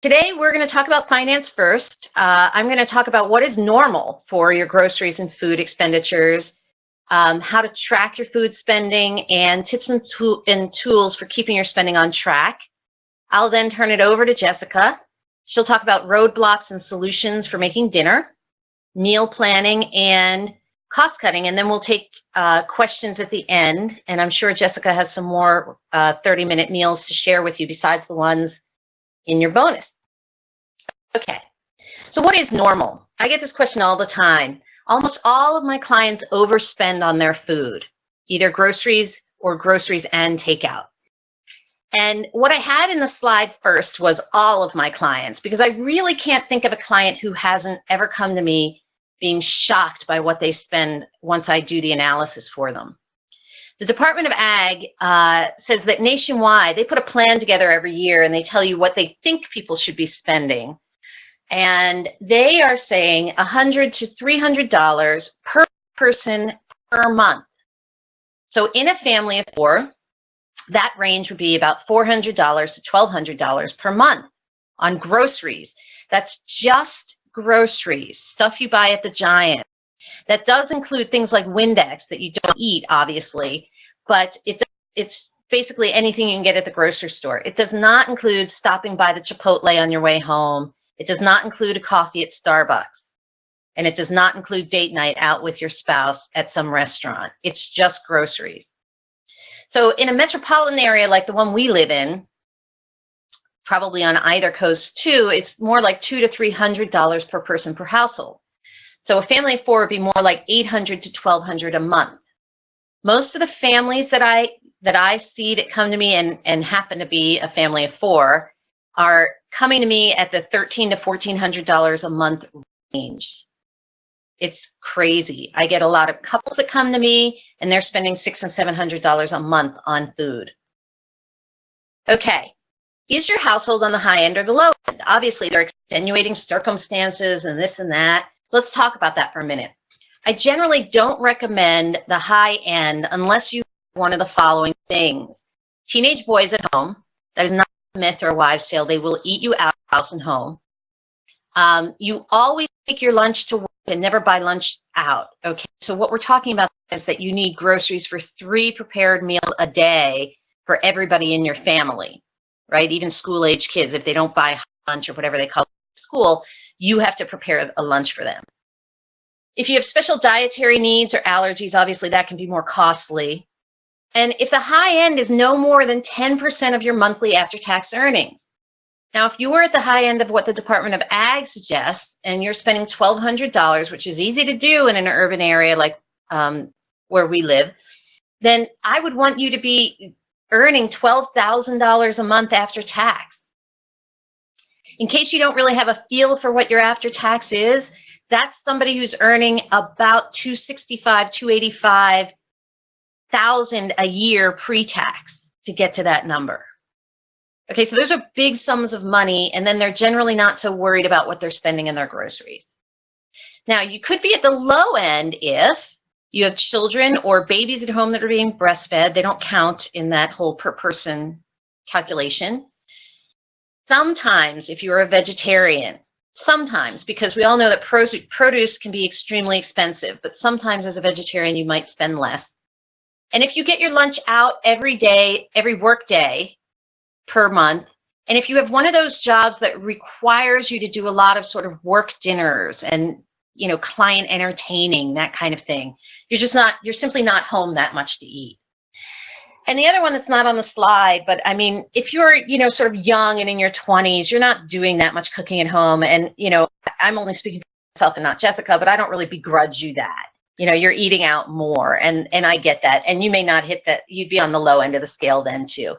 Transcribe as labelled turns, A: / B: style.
A: Today, we're going to talk about finance first. I'm going to talk about what is normal for your groceries and food expenditures, how to track your food spending, and tips and tools for keeping your spending on track. I'll then turn it over to Jessica. She'll talk about roadblocks and solutions for making dinner, meal planning, and cost cutting, and then we'll take questions at the end, and I'm sure Jessica has some more 30-minute meals to share with you besides the ones in your bonus. Okay, so what is normal? I get this question all the time. Almost all of my clients overspend on their food, either groceries or groceries and takeout. And what I had in the slide first was all of my clients, because I really can't think of a client who hasn't ever come to me being shocked by what they spend once I do the analysis for them. The Department of Ag says that nationwide, they put a plan together every year and they tell you what they think people should be spending. And they are saying $100 to $300 per person per month. So in a family of 4, that range would be about $400 to $1,200 per month on groceries. That's just groceries, stuff you buy at the Giant. That does include things like Windex that you don't eat, obviously, but it's basically anything you can get at the grocery store. It does not include stopping by the Chipotle on your way home. It does not include a coffee at Starbucks. And it does not include date night out with your spouse at some restaurant. It's just groceries. So in a metropolitan area like the one we live in, probably on either coast too, it's more like $200 to $300 per person per household. So a family of 4 would be more like $800 to $1,200 a month. Most of the families that I see that come to me and happen to be a family of 4 are coming to me at the $1,300 to $1,400 a month range. It's crazy. I get a lot of couples that come to me and they're spending $600 and $700 a month on food. Okay, is your household on the high end or the low end? Obviously, there are extenuating circumstances and this and that. Let's talk about that for a minute. I generally don't recommend the high end unless you have one of the following things. Teenage boys at home, that is not a myth or a wives' tale. They will eat you out of house and home. You always take your lunch to work and never buy lunch out. Okay, so what we're talking about is that you need groceries for 3 prepared meals a day for everybody in your family, right? Even school-age kids, if they don't buy lunch or whatever they call it at school, you have to prepare a lunch for them. If you have special dietary needs or allergies, obviously that can be more costly. And if the high end is no more than 10% of your monthly after-tax earnings. Now, if you were at the high end of what the Department of Ag suggests, and you're spending $1,200, which is easy to do in an urban area like where we live, then I would want you to be earning $12,000 a month after tax. In case you don't really have a feel for what your after-tax is, that's somebody who's earning about $265,000, $285,000 a year pre-tax to get to that number. Okay, so those are big sums of money, and then they're generally not so worried about what they're spending in their groceries. Now, you could be at the low end if you have children or babies at home that are being breastfed. They don't count in that whole per person calculation. Sometimes, if you're a vegetarian, sometimes, because we all know that produce can be extremely expensive, but sometimes as a vegetarian you might spend less. And if you get your lunch out every day, every work day per month, and if you have one of those jobs that requires you to do a lot of sort of work dinners and, you know, client entertaining, that kind of thing, you're simply not home that much to eat. And the other one that's not on the slide, but I mean, if you're, you know, sort of young and in your 20s, you're not doing that much cooking at home. And, you know, I'm only speaking for myself and not Jessica, but I don't really begrudge you that. You know, you're eating out more, and I get that. And you may not hit that, you'd be on the low end of the scale then too.